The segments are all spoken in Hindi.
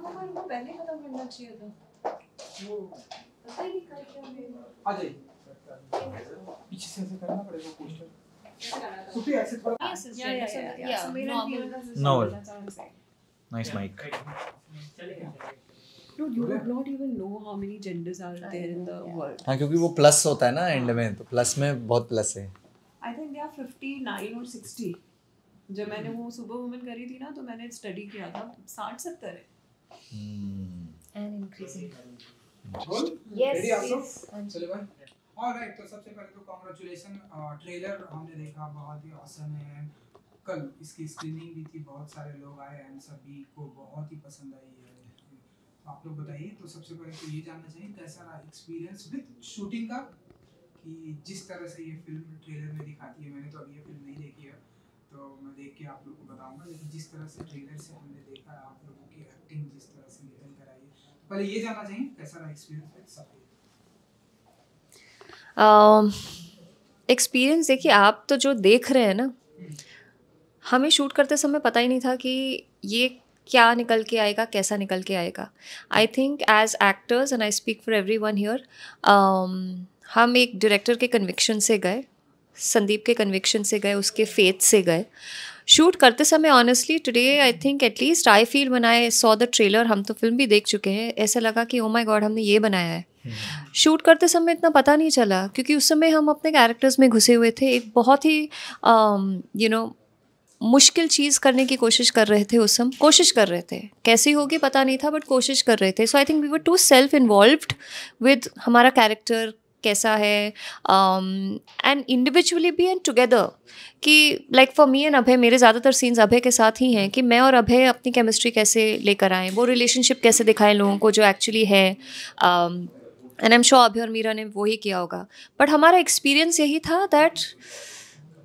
हमारे को पहले खत्म करना चाहिए था। वो पता ही नहीं कर क्या आ जाइए पीछे से ऐसे करना पड़ेगा पोस्टर सुपी ऐसे थोड़ा No. Nice mic. No, you would not even know how many genders are there in the world. हाँ क्योंकि वो प्लस होता है ना एंड में, तो प्लस में बहुत प्लस है. I think they are 59 or 60. जब मैंने वो सुपर वुमन करी थी ना तो मैंने स्टडी किया था 60-70 है. And increasing. Yes. चलो भाई. ऑलराइट, तो सबसे पहले तो कांग्रेचुलेशन. ट्रेलर हमने देखा, बहुत ही ऑसम है. कल इसकी स्क्रीनिंग भी थी, बहुत सारे लोग आए एंड सभी को बहुत ही पसंद आई है. आप लोग बताइए. तो सबसे पहले तो ये जानना चाहिए कैसा रहा एक्सपीरियंस विद शूटिंग का, कि जिस तरह से ये फिल्म ट्रेलर में दिखाती है. मैंने तो अभी ये फिल्म नहीं देखी है तो मैं देख के आप लोग को बताऊंगा, लेकिन जिस तरह से ट्रेलर से हमने देखा है आप लोगों की एक्टिंग जिस तरह से निकल कर आई है, पहले ये जानना चाहिए कैसा रहा एक्सपीरियंस विद सफेद. एक्सपीरियंस देखिए, आप तो जो देख रहे हैं ना, हमें शूट करते समय पता ही नहीं था कि ये क्या निकल के आएगा, कैसा निकल के आएगा. I think as actors, and I speak for everyone here, हम एक डायरेक्टर के कन्विक्शन से गए, संदीप के कन्विक्शन से गए, उसके फेथ से गए. शूट करते समय honestly today I think at least I feel when I saw the trailer, हम तो फिल्म भी देख चुके हैं, ऐसा लगा कि ओ माय गॉड हमने ये बनाया है. शूट करते समय इतना पता नहीं चला क्योंकि उस समय हम अपने कैरेक्टर्स में घुसे हुए थे. एक बहुत ही मुश्किल चीज़ करने की कोशिश कर रहे थे. उस समय कोशिश कर रहे थे, कैसी होगी पता नहीं था, बट कोशिश कर रहे थे. So I think we were too self involved with हमारा कैरेक्टर कैसा है, एंड इंडिविजुअली भी एंड टुगेदर. कि like for me and Abhay, मेरे ज़्यादातर सीन्स अभय के साथ ही हैं कि मैं और अभय अपनी केमिस्ट्री कैसे लेकर आएँ, वो रिलेशनशिप कैसे दिखाएं लोगों को जो एक्चुअली है. एंड आई एम श्योर अभय और मीरा ने वही किया होगा. बट हमारा एक्सपीरियंस यही था दैट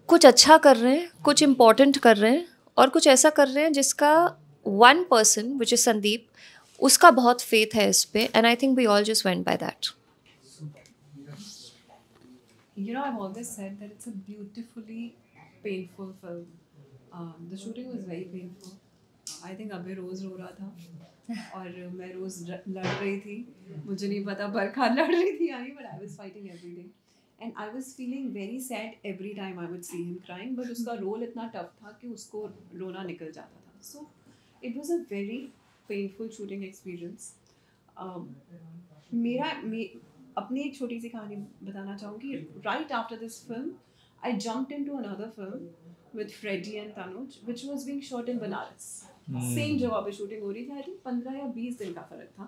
कुछ अच्छा कर रहे हैं, कुछ इम्पॉर्टेंट कर रहे हैं, और कुछ ऐसा कर रहे हैं जिसका one person which is Sandeep, उसका बहुत फेथ है इस पे. And I think we all just went by that. You know, I've always said that it's a beautifully painful film. The shooting was very painful. I think अभी रोज़ रो रहा था और मैं रोज़ लड़ रही थी. मुझे नहीं पता बरखा लड़ रही थी यानी, but I was fighting every day. And I was feeling very sad every time I would see him crying. But उसका रोल इतना टफ था कि उसको रोना निकल जाता था. So it was a very painful shooting experience. अपनी एक छोटी सी कहानी बताना चाहूँगी. Right after this film I jumped into another film with Freddy and Tanuj which was being shot in Banaras. Same जगह पे शूटिंग हो रही थी. आई थिंक 15 या 20 दिन का फ़र्क था.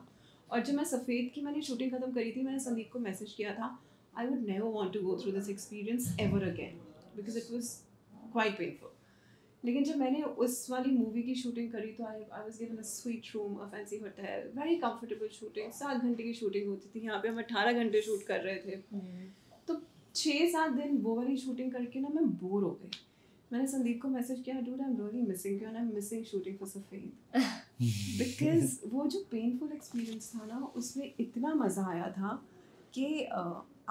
और जब मैं सफ़ेद की मैंने शूटिंग ख़त्म करी थी, मैंने संदीप को मैसेज किया था, I would never want to go through this experience ever again because it was quite painful. लेकिन जब मैंने उस वाली मूवी की शूटिंग करी तो I was given a suite room, a fancy hotel, very comfortable shooting. 7 घंटे की शूटिंग होती थी, यहाँ पे हम 18 घंटे शूट कर रहे थे. तो 6-7 दिन वो वाली शूटिंग करके ना मैं बोर हो गई. मैंने संदीप को मैसेज किया, dude I am really missing you and I am missing shooting for सफेद. बिकॉज वो जो पेनफुल एक्सपीरियंस था ना, उसमें इतना मज़ा आया था कि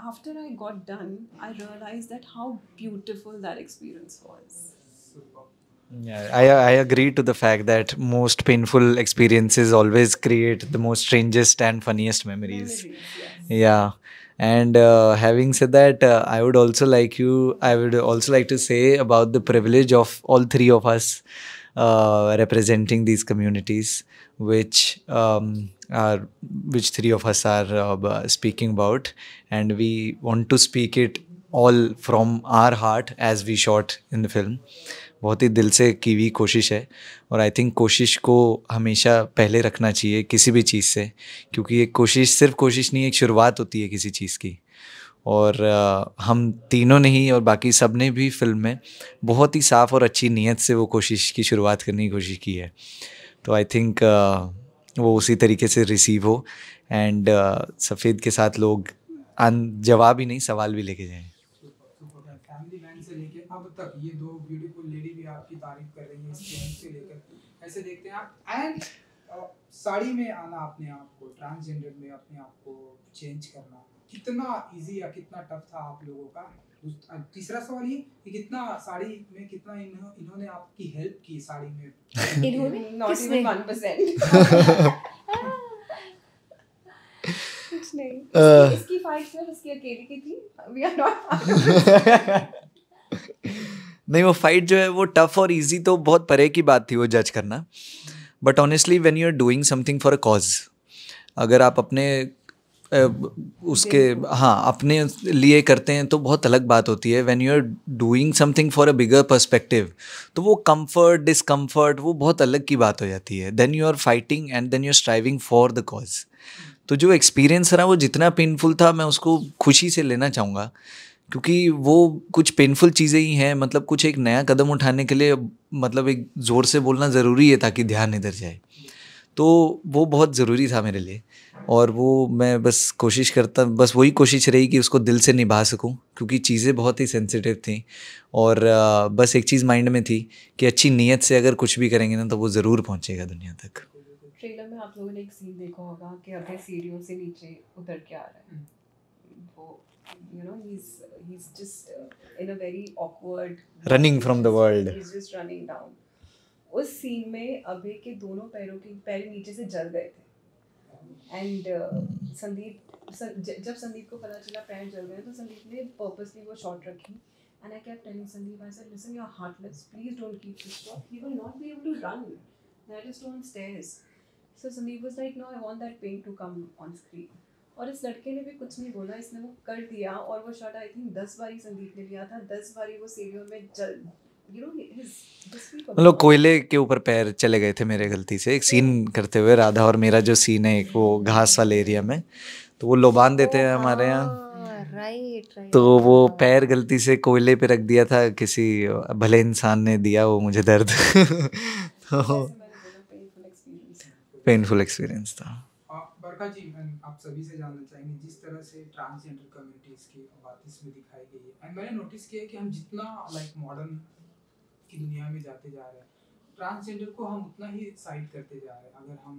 after I got done I realize that how beautiful that experience was. Yeah, I agree to the fact that most painful experiences always create the most strangest and funniest memories. Yes. Yeah, and having said that, I would also like to say about the privilege of all three of us representing these communities, which three of us are speaking about, and we want to speak it all from our heart as we shot in the film. बहुत ही दिल से की हुई कोशिश है, और आई थिंक कोशिश को हमेशा पहले रखना चाहिए किसी भी चीज़ से, क्योंकि एक कोशिश सिर्फ कोशिश नहीं, एक शुरुआत होती है किसी चीज़ की. और हम तीनों ने ही और बाकी सब ने भी फिल्म में बहुत ही साफ़ और अच्छी नीयत से वो कोशिश की शुरुआत करने की कोशिश की है. तो आई थिंक वो उसी तरीके से रिसीव हो, एंड सफ़ेद के साथ लोग जवाब ही नहीं सवाल भी लेके जाएँ. फैमिली मैन से लेके अब तक ये दो ब्यूटीफुल लेडी भी आपकी तारीफ कर रही है स्क्रीन से लेकर. ऐसे देखते हैं आप. एंड साड़ी में आना, अपने आप को ट्रांसजेंडर में अपने आप को चेंज करना कितना इजी या कितना टफ था आप लोगों का. तीसरा सवाल ये कि कितना साड़ी में कितना इन्होंने आपकी हेल्प की साड़ी में. इन्होंने नॉट इवन 1%. इसकी फाइट सिर्फ इसकी अकेली की थी. We are not. नहीं, वो फाइट जो है वो टफ और इजी तो बहुत परे की बात थी वो जज करना. But honestly when you are doing something for a cause, अगर आप अपने उसके हाँ अपने लिए करते हैं तो बहुत अलग बात होती है. When you are doing something for a bigger perspective, तो वो कंफर्ट डिस्कम्फर्ट वो बहुत अलग की बात हो जाती है. Then you are fighting and then you are striving for the cause. तो जो एक्सपीरियंस रहा वो जितना पेनफुल था मैं उसको खुशी से लेना चाहूँगा, क्योंकि वो कुछ पेनफुल चीज़ें ही हैं. मतलब कुछ एक नया कदम उठाने के लिए मतलब एक ज़ोर से बोलना ज़रूरी है ताकि ध्यान इधर जाए. तो वो बहुत ज़रूरी था मेरे लिए, और वो मैं बस कोशिश करता, बस वही कोशिश रही कि उसको दिल से निभा सकूं, क्योंकि चीज़ें बहुत ही सेंसिटिव थी. और बस एक चीज़ माइंड में थी कि अच्छी नीयत से अगर कुछ भी करेंगे ना तो वो ज़रूर पहुंचेगा दुनिया तक. ट्रेलर में आप लोगों ने एक सीन देखा होगा कि अभय सीढ़ियों से नीचे उतर के आ रहा है. वो you know he's just in a very awkward Running from the world. He's just running down. उस सीन में अभय के दोनों पैर नीचे से जल गए थे. एंड जब संदीप को पता चला पैर जल गए तो संदीप ने पर्पसली वो शॉट रखी. And I kept telling Sandeep, I said, listen, you're heartless. Please don't keep this shot. He will not be able to run. That is on stairs. So Sandeep was like, no, I want that pain to come on screen. और इस लड़के ने भी कुछ नहीं बोला, इसने वो कर दिया. और वो शॉट आई थिंक 10 बारी संदीप ने लिया था, 10 बारी वो सीढ़ियों में जल, you know, मतलब कोयले के ऊपर पैर चले गए थे मेरे गलती से. एक सीन करते हुए राधा और मेरा जो सीन है एक वो घास वाले एरिया में, तो वो लोबान देते हैं हमारे यहाँ. राइट. तो वो पैर गलती से कोयले पे रख दिया था, किसी भले इंसान ने दिया वो मुझे दर्द. तो पेनफुल एक्सपीरियंस था. बरखा जी, आप सभी से जानना चाहेंगे जिस तरह से ट्रांसजेंडर कम्युनिटीज की बात इसमें दिखाई गई है, एंड मैंने नोटिस किया कि हम जितना लाइक मॉडर्न की दुनिया में जाते जा रहे हैं, ट्रांसजेंडर को हम उतना ही साइड करते जा रहे हैं. अगर हम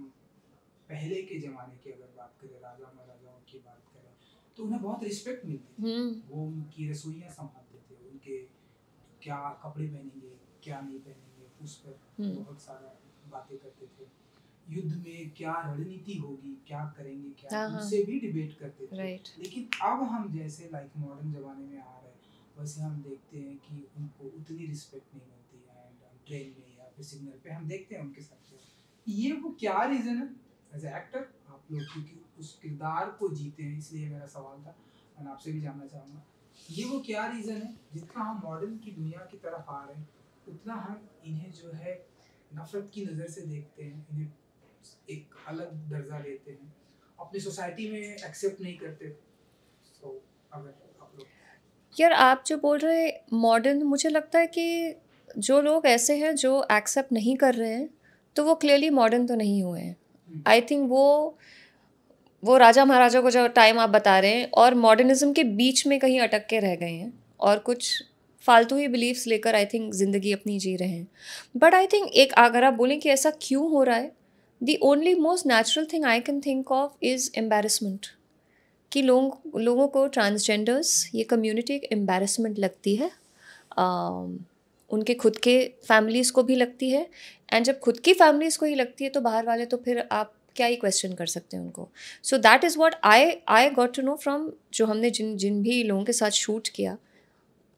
पहले के ज़माने की अगर बात करें, राजा महाराजाओं की बात करें, तो उन्हें बहुत रिस्पेक्ट मिलती थी. वो उनकी रसोइयाँ संभालते थे, उनके क्या कपड़े पहनेंगे क्या नहीं पहनेंगे उस पर बहुत सारा बातें करते थे. युद्ध में क्या रणनीति होगी, क्या करेंगे, क्या उससे भी डिबेट करते थे. लेकिन अब हम जैसे लाइक मॉडर्न ज़माने में आ रहे हैं, वैसे हम देखते हैं कि उनको उतनी रिस्पेक्ट नहीं मिलती. एंड ट्रेन में या फिर सिग्नल पे हम देखते हैं उनके साथ. ये वो क्या रीज़न है एज ए एक्टर आप लोग, क्योंकि उस किरदार को जीते हैं, इसलिए मेरा सवाल था. मैं आपसे भी जानना चाहूँगा, ये वो क्या रीज़न है जितना हम मॉडर्न की दुनिया की तरफ आ रहे हैं उतना हम इन्हें जो है नफरत की नज़र से देखते हैं, इन्हें एक अलग दर्जा देते हैं, अपनी सोसाइटी में एक्सेप्ट नहीं करते. तो अगर आप लोग यार आप जो बोल रहे हैं मॉडर्न, मुझे लगता है कि जो लोग ऐसे हैं जो एक्सेप्ट नहीं कर रहे हैं तो वो क्लियरली मॉडर्न तो नहीं हुए हैं. आई थिंक वो राजा महाराजा को जो टाइम आप बता रहे हैं और मॉडर्निज्म के बीच में कहीं अटक के रह गए हैं और कुछ फालतू ही बिलीव्स लेकर आई थिंक ज़िंदगी अपनी जी रहे हैं. बट आई थिंक एक अगर आप बोलें कि ऐसा क्यों हो रहा है, the only most natural thing I can think of is embarrassment. कि लोगों को ट्रांसजेंडर्स ये कम्युनिटी एक एम्बेरसमेंट लगती है. उनके खुद के फैमिलीज़ को भी लगती है. एंड जब खुद की फैमिलीज़ को ही लगती है तो बाहर वाले तो फिर आप क्या ही क्वेश्चन कर सकते हैं उनको. So that is what I got to know from जो हमने जिन भी लोगों के साथ शूट किया.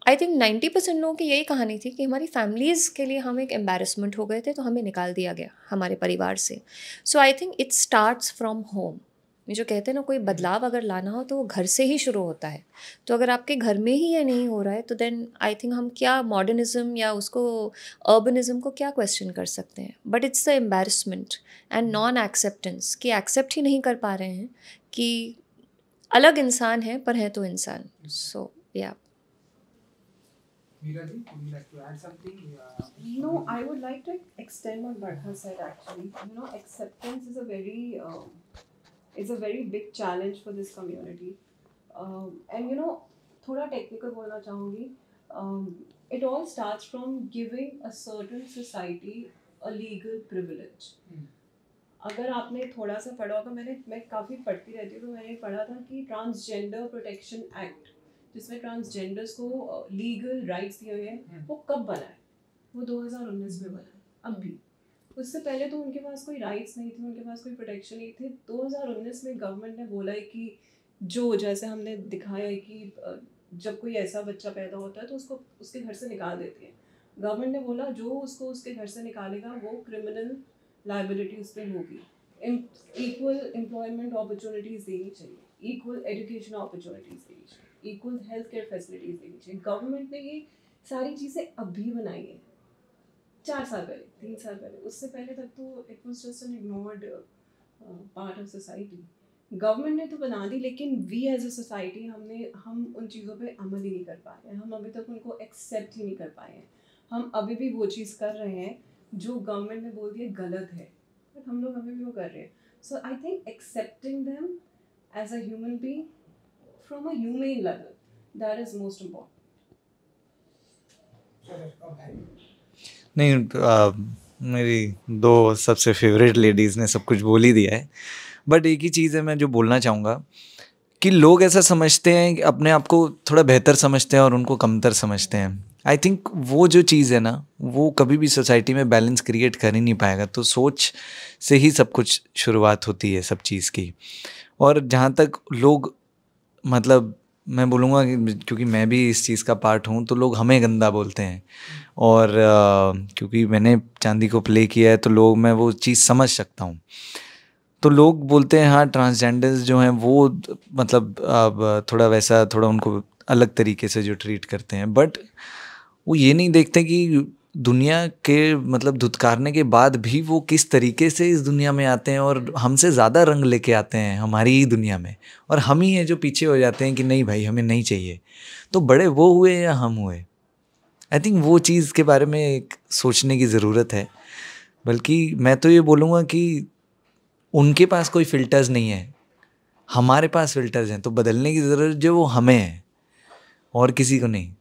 आई थिंक 90% लोगों की यही कहानी थी कि हमारी फैमिलीज़ के लिए हम एक एम्बेरसमेंट हो गए थे तो हमें निकाल दिया गया हमारे परिवार से. So I think it starts from home. ये जो कहते हैं ना कोई बदलाव अगर लाना हो तो वो घर से ही शुरू होता है. तो अगर आपके घर में ही ये नहीं हो रहा है तो देन आई थिंक हम क्या मॉडर्निज्म या उसको अर्बनिज्म को क्या क्वेश्चन कर सकते हैं. But it's the embarrassment and non acceptance कि एक्सेप्ट ही नहीं कर पा रहे हैं कि अलग इंसान है पर है तो इंसान. सो या Meera ji, would you like to add something? No, I would like to extend what Barkha said actually. You know, acceptance is a very big challenge for this community. And you know, thoda technical bolna chahungi. It all starts from giving a certain society a legal privilege. अगर आपने थोड़ा सा पढ़ा होगा, मैं काफ़ी पढ़ती रहती हूँ तो मैंने पढ़ा था कि ट्रांसजेंडर प्रोटेक्शन एक्ट जिसमें ट्रांसजेंडर्स को लीगल राइट्स दिए हुए हैं वो कब बना है? वो 2019 में बना है. अब भी उससे पहले तो उनके पास कोई राइट्स नहीं थे, उनके पास कोई प्रोटेक्शन नहीं थे. 2019 में गवर्नमेंट ने बोला है कि जो जैसे हमने दिखाया है कि जब कोई ऐसा बच्चा पैदा होता है तो उसको उसके घर से निकाल देती है। गवर्नमेंट ने बोला जो उसको उसके घर से निकालेगा वो क्रिमिनल लाइबिलिटी उस पर होगी। इक्वल एम्प्लॉयमेंट अपॉर्चुनिटीज़ देनी चाहिए, इक्वल एजुकेशन अपॉर्चुनिटीज़ देनी चाहिए, इक्वल हेल्थ केयर फैसिलिटीज़ देनी चाहिए। गवर्नमेंट ने ये सारी चीज़ें अभी बनाई हैं, 4 साल पहले, 3 साल पहले। उससे पहले तक तो it was just an ignored part of society. Government ने तो बना दी, लेकिन वी एज अ सोसाइटी हम उन चीज़ों पे अमल ही नहीं कर पा रहे हैं। हम अभी तक उनको एक्सेप्ट ही नहीं कर पाए हैं। हम अभी भी वो चीज़ कर रहे हैं जो गवर्नमेंट ने बोल दिया गलत है, बट हम लोग अभी भी वो कर रहे हैं। So I think accepting them as a human being from a human level, that is most important. नहीं, मेरी दो सबसे फेवरेट लेडीज़ ने सब कुछ बोल ही दिया है, बट एक ही चीज़ है मैं जो बोलना चाहूँगा कि लोग ऐसा समझते हैं कि अपने आप को थोड़ा बेहतर समझते हैं और उनको कमतर समझते हैं। आई थिंक वो जो चीज़ है ना, वो कभी भी सोसाइटी में बैलेंस क्रिएट कर ही नहीं पाएगा। तो सोच से ही सब कुछ शुरुआत होती है सब चीज़ की। और जहाँ तक लोग, मतलब मैं बोलूँगा कि क्योंकि मैं भी इस चीज़ का पार्ट हूँ, तो लोग हमें गंदा बोलते हैं। और क्योंकि मैंने चांदी को प्ले किया है तो लोग, मैं वो चीज़ समझ सकता हूँ। तो लोग बोलते हैं हाँ ट्रांसजेंडर्स जो हैं वो मतलब अब थोड़ा वैसा, थोड़ा उनको अलग तरीके से जो ट्रीट करते हैं, बट वो ये नहीं देखते कि दुनिया के मतलब धुतकारने के बाद भी वो किस तरीके से इस दुनिया में आते हैं और हमसे ज़्यादा रंग लेके आते हैं हमारी ही दुनिया में, और हम ही हैं जो पीछे हो जाते हैं कि नहीं भाई हमें नहीं चाहिए। तो बड़े वो हुए या हम हुए, आई थिंक वो चीज़ के बारे में एक सोचने की ज़रूरत है। बल्कि मैं तो ये बोलूँगा कि उनके पास कोई फ़िल्टर्स नहीं है, हमारे पास फ़िल्टर्स हैं। तो बदलने की ज़रूरत जो वो हमें है और किसी को नहीं।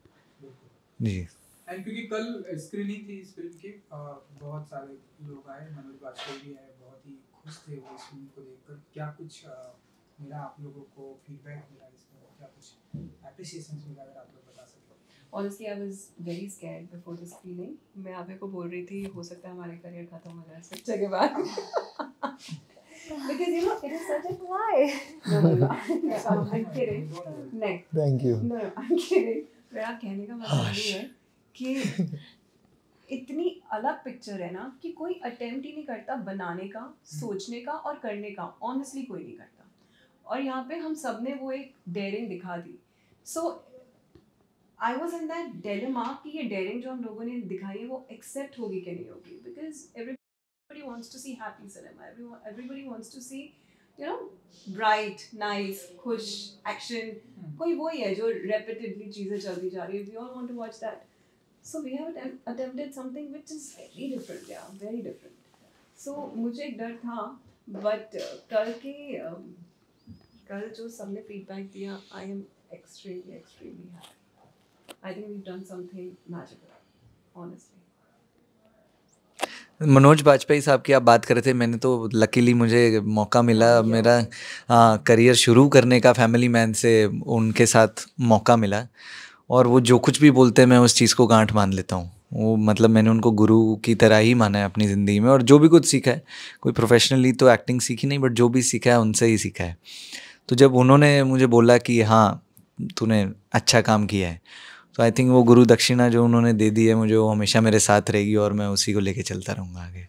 जी। एंड क्योंकि कल स्क्रीनिंग थी इस फिल्म की, बहुत सारे लोग आए, मनोज बाजपेयी भी आए, बहुत ही खुश थे वो इस फिल्म को देखकर। क्या कुछ मिला आप लोगों को, फीडबैक मिला इसमें, क्या कुछ एप्रिसिएशंस मिला, अगर आप लोग बता सकें? Honestly, I was very scared before the screening. मैं आवे को बोल रही थी हो सकता है हमारे करियर खत्म हो जाए इस पिक्चर के बाद। Because you know it is such a Why? no, I'm kidding. नहीं, thank you. no, I'm kidding. मेरा कहने का मतलब ये है कि इतनी अलग पिक्चर है ना कि कोई अटेम्प्ट ही नहीं करता बनाने का, सोचने का और करने का। ऑनेस्टली कोई नहीं करता। और यहाँ पे हम सब ने वो एक डेयरिंग दिखा दी। So I was in that dilemma कि ये डेयरिंग जो हम लोगों ने दिखाई है वो एक्सेप्ट होगी कि नहीं होगी। Because everybody wants to see happy cinema. Everybody wants to see, you know, bright, nice, खुश, action. कोई वही है जो repetitively चीज़ें चलती जा रही है. We all want to watch that. So we have attempted something which is very different, yeah, very different. So मुझे एक डर था, but कल जो सबने feedback दिया, I am extremely, extremely happy. I think we've done something magical, honestly. Manoj Bajpayee साहब की आप बात कर रहे थे, मैंने तो लकीली मुझे मौका मिला मेरा करियर शुरू करने का फैमिली मैन से, उनके साथ मौका मिला। और वो जो कुछ भी बोलते हैं मैं उस चीज़ को गांठ मान लेता हूँ। वो मतलब मैंने उनको गुरु की तरह ही माना है अपनी ज़िंदगी में। और जो भी कुछ सीखा है, कोई प्रोफेशनली तो एक्टिंग सीखी नहीं, बट जो भी सीखा है उनसे ही सीखा है। तो जब उन्होंने मुझे बोला कि हाँ तूने अच्छा काम किया है, तो आई थिंक वो गुरु दक्षिणा जो उन्होंने दे दी है मुझे, वो हमेशा मेरे साथ रहेगी और मैं उसी को लेके चलता रहूँगा आगे।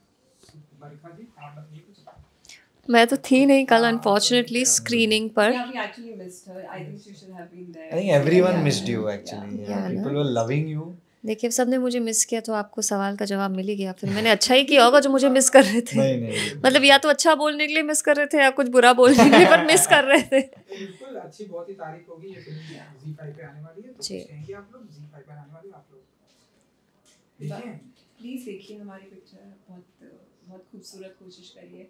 मैं तो थी नहीं कल अनफॉर्चुनेटली स्क्रीनिंग पर। Yeah, we actually missed her. I think she should have been there. I think everyone missed you actually. Yeah, People were loving you. देखिए सबने मुझे मिस किया तो आपको सवाल का जवाब मिल ही गया। फिर मैंने अच्छा ही किया होगा जो मुझे मिस कर रहे थे। नहीं। मतलब या तो अच्छा बोलने के लिए मिस कर रहे थे या कुछ बुरा बोलने के लिए, पर मिस कर रहे थे। बिल्कुल अच्छी, बहुत ही तारीफ होगी। ये फिल्म ZEE5 पे आने वाली है, तो जी। कहेंगे आप लोग ZEE5 पे आने वाली है, आप लोग देखिए। प्लीज़ देखिए हमारी पिक्चर, बहुत खूबसूरत कोशिश करिए।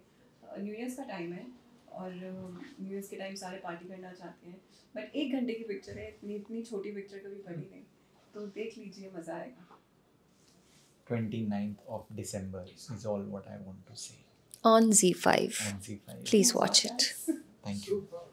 न्यू ईयर्स का टाइम है और न्यू ईयर्स के टाइम सारे पार्टी करना चाहते हैं, बट 1 घंटे की पिक्चर है, इतनी छोटी पिक्चर कभी बनी नहीं, तो देख लीजिए, मज़ा आएगा। 29th of December is all what I want to say. On ZEE5. On ZEE5. Please watch it. Thank you. Super.